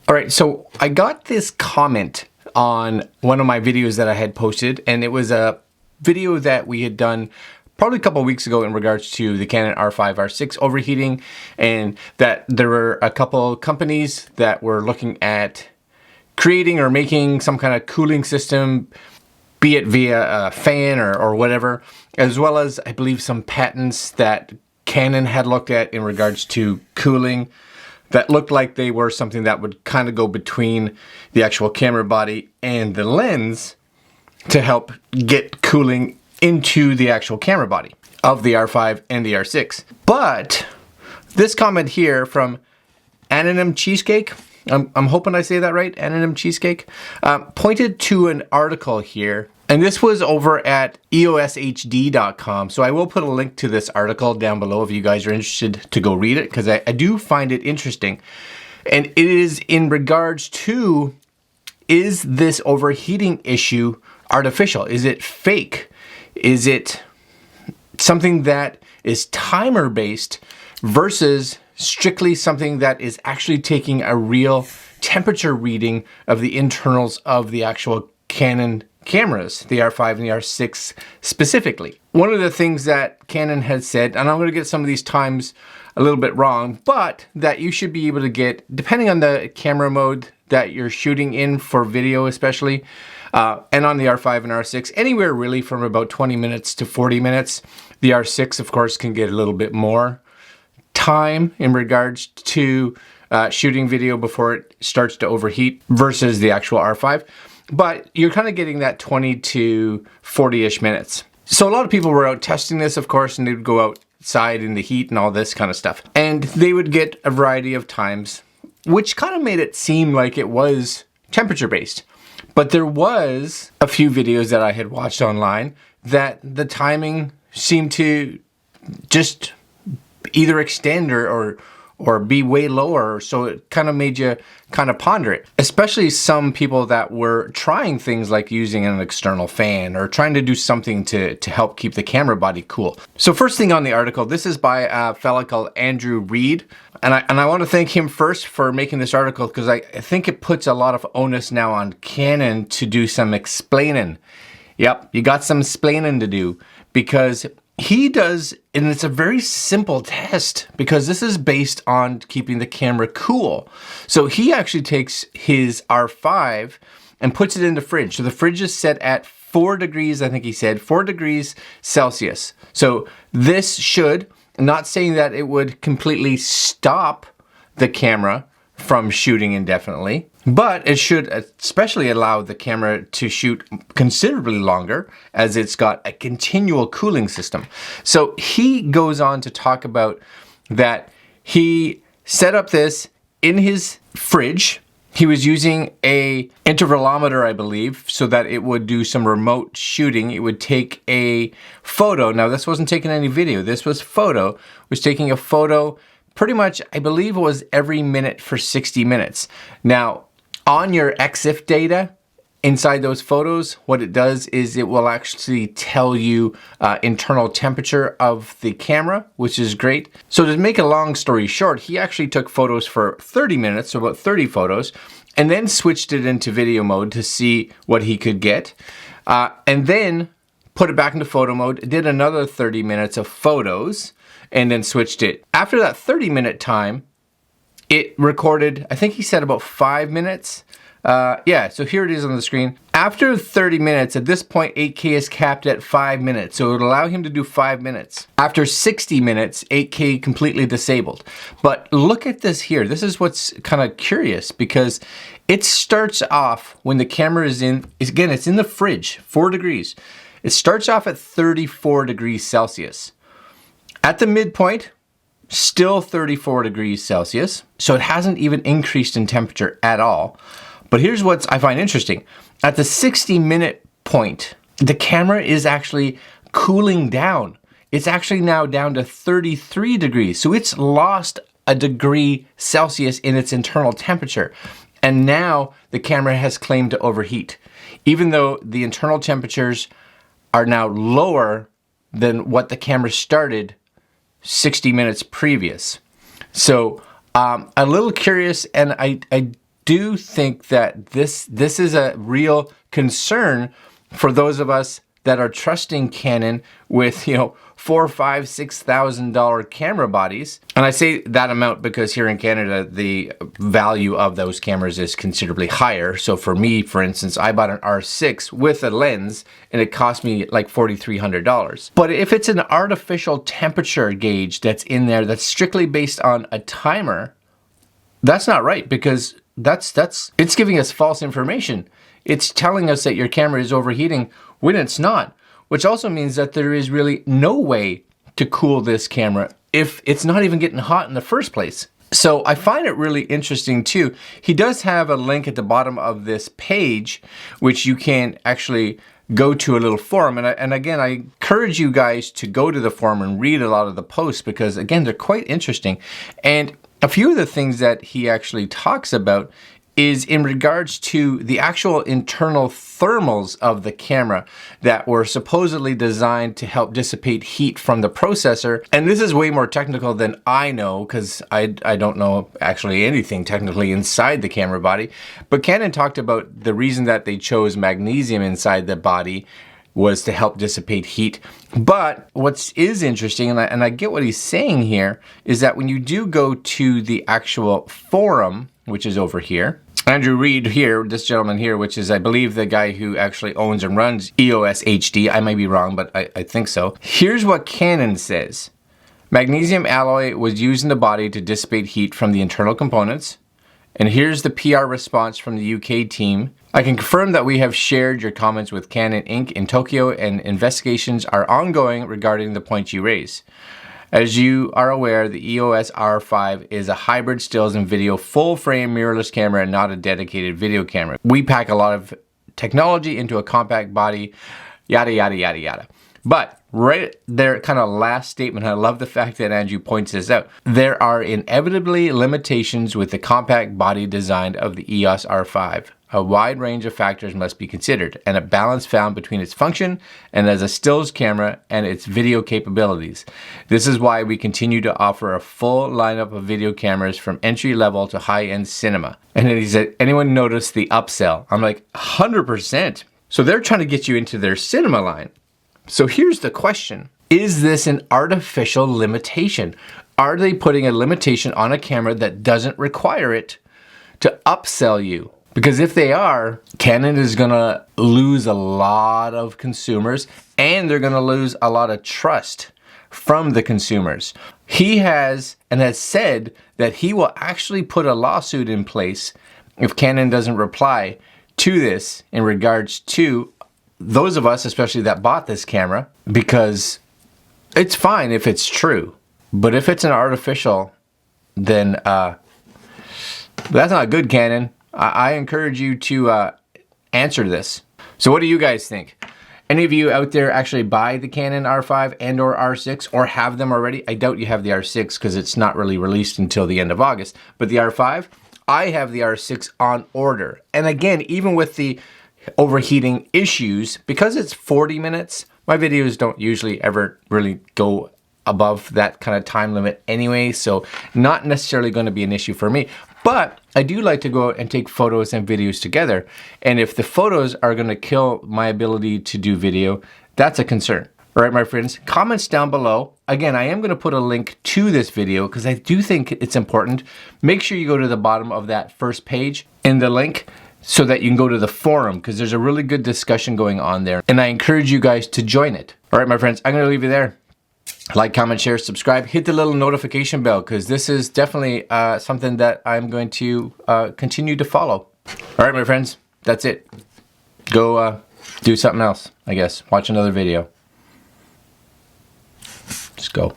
All right, so I got this comment on one of my videos that I had posted, and it was a video that we had done probably a couple of weeks ago in regards to the Canon R5, R6 overheating, and that there were a couple companies that were looking at creating or making some kind of cooling system, be it via a fan or whatever, as well as I believe some patents that Canon had looked at in regards to cooling that looked like they were something that would kind of go between the actual camera body and the lens to help get cooling into the actual camera body of the R5 and the R6. But this comment here from Anonym Cheesecake, I'm hoping I say that right, Anonym Cheesecake, pointed to an article here, and this was over at eoshd.com. So I will put a link to this article down below if you guys are interested to go read it, because I do find it interesting. And it is in regards to, is this overheating issue artificial? Is it fake? Is it something that is timer based versus strictly something that is actually taking a real temperature reading of the internals of the actual Canon cameras, the R5 and the R6 specifically? One of the things that Canon has said, and I'm going to get some of these times a little bit wrong, but that you should be able to get, depending on the camera mode that you're shooting in for video especially, and on the R5 and R6, anywhere really from about 20 minutes to 40 minutes. The R6, of course, can get a little bit more time in regards to shooting video before it starts to overheat versus the actual R5. But you're kind of getting that 20 to 40-ish minutes. So a lot of people were out testing this, of course, and they would go outside in the heat and all this kind of stuff. And they would get a variety of times, which kind of made it seem like it was temperature-based. But there was a few videos that I had watched online that the timing seemed to just either extend or be way lower, so it kind of made you kind of ponder it. Especially some people that were trying things like using an external fan or trying to do something to help keep the camera body cool. So first thing on the article, this is by a fella called Andrew Reed. And I want to thank him first for making this article, because I think it puts a lot of onus now on Canon to do some explaining. Yep, you got some explaining to do, because he does, and it's a very simple test because this is based on keeping the camera cool. So he actually takes his R5 and puts it in the fridge. So the fridge is set at 4 degrees, I think he said, 4 degrees Celsius. So this should, not saying that it would completely stop the camera from shooting indefinitely, but it should especially allow the camera to shoot considerably longer, as it's got a continual cooling system. So he goes on to talk about that he set up this in his fridge. He was using a intervalometer, I believe, so that it would do some remote shooting. It would take a photo. Now, this wasn't taking any video. This was photo. It was taking a photo pretty much, I believe it was every minute for 60 minutes. Now, on your EXIF data, inside those photos, what it does is it will actually tell you internal temperature of the camera, which is great. So to make a long story short, he actually took photos for 30 minutes, so about 30 photos, and then switched it into video mode to see what he could get. And then put it back into photo mode, did another 30 minutes of photos, and then switched it. After that 30-minute time, it recorded, I think he said about 5 minutes. Yeah, so here it is on the screen. After 30 minutes, at this point, 8K is capped at 5 minutes, so it would allow him to do 5 minutes. After 60 minutes, 8K completely disabled. But look at this here. This is what's kind of curious, because it starts off when the camera is in, again, it's in the fridge, 4 degrees. It starts off at 34 degrees Celsius. At the midpoint, still 34 degrees Celsius, so it hasn't even increased in temperature at all. But here's what I find interesting. At the 60-minute point, the camera is actually cooling down. It's actually now down to 33 degrees, so it's lost a degree Celsius in its internal temperature. And now the camera has claimed to overheat, even though the internal temperatures are now lower than what the camera started 60 minutes previous. So a little curious, and I do think that this is a real concern for those of us that are trusting Canon with, you know, $4,000, $5,000, $6,000 camera bodies. And I say that amount because here in Canada, the value of those cameras is considerably higher. So for me, for instance, I bought an R6 with a lens and it cost me like $4,300. But if it's an artificial temperature gauge that's in there that's strictly based on a timer, that's not right, because it's giving us false information. It's telling us that your camera is overheating when it's not, which also means that there is really no way to cool this camera if it's not even getting hot in the first place. So I find it really interesting too. He does have a link at the bottom of this page, which you can actually go to a little forum. And again, I encourage you guys to go to the forum and read a lot of the posts, because again, they're quite interesting. And a few of the things that he actually talks about is in regards to the actual internal thermals of the camera that were supposedly designed to help dissipate heat from the processor. And this is way more technical than I know, because I don't know actually anything technically inside the camera body. But Canon talked about the reason that they chose magnesium inside the body was to help dissipate heat. But what is interesting, and I get what he's saying here, is that when you do go to the actual forum, which is over here, Andrew Reed here, this gentleman here, which is, I believe, the guy who actually owns and runs EOS HD. I might be wrong, but I think so. Here's what Canon says. Magnesium alloy was used in the body to dissipate heat from the internal components. And here's the PR response from the UK team. I can confirm that we have shared your comments with Canon Inc. in Tokyo, and investigations are ongoing regarding the points you raise. As you are aware, the EOS R5 is a hybrid stills and video full-frame mirrorless camera and not a dedicated video camera. We pack a lot of technology into a compact body, yada, yada, yada, yada. But right there, kind of last statement, I love the fact that Andrew points this out. There are inevitably limitations with the compact body design of the EOS R5. A wide range of factors must be considered, and a balance found between its function and as a stills camera and its video capabilities. This is why we continue to offer a full lineup of video cameras from entry level to high-end cinema. And then he said, anyone notice the upsell? I'm like, 100%. So they're trying to get you into their cinema line. So here's the question. Is this an artificial limitation? Are they putting a limitation on a camera that doesn't require it to upsell you? Because if they are, Canon is gonna lose a lot of consumers, and they're gonna lose a lot of trust from the consumers. He has said that he will actually put a lawsuit in place if Canon doesn't reply to this in regards to those of us, especially that bought this camera, because it's fine if it's true, but if it's an artificial, then that's not good, Canon. I encourage you to answer this. So what do you guys think? Any of you out there actually buy the Canon R5 and or R6 or have them already? I doubt you have the R6 because it's not really released until the end of August. But the R5, I have the R6 on order. And again, even with the overheating issues, because it's 40 minutes, my videos don't usually ever really go above that kind of time limit anyway, so not necessarily going to be an issue for me. But I do like to go out and take photos and videos together, and if the photos are going to kill my ability to do video, that's a concern. All right, my friends, comments down below. Again, I am going to put a link to this video because I do think it's important. Make sure you go to the bottom of that first page in the link so that you can go to the forum, because there's a really good discussion going on there, and I encourage you guys to join it. All right, my friends, I'm going to leave you there. Like, comment, share, subscribe, hit the little notification bell, because this is definitely something that I'm going to continue to follow. All right, my friends, that's it. Go do something else, I guess. Watch another video. Just go.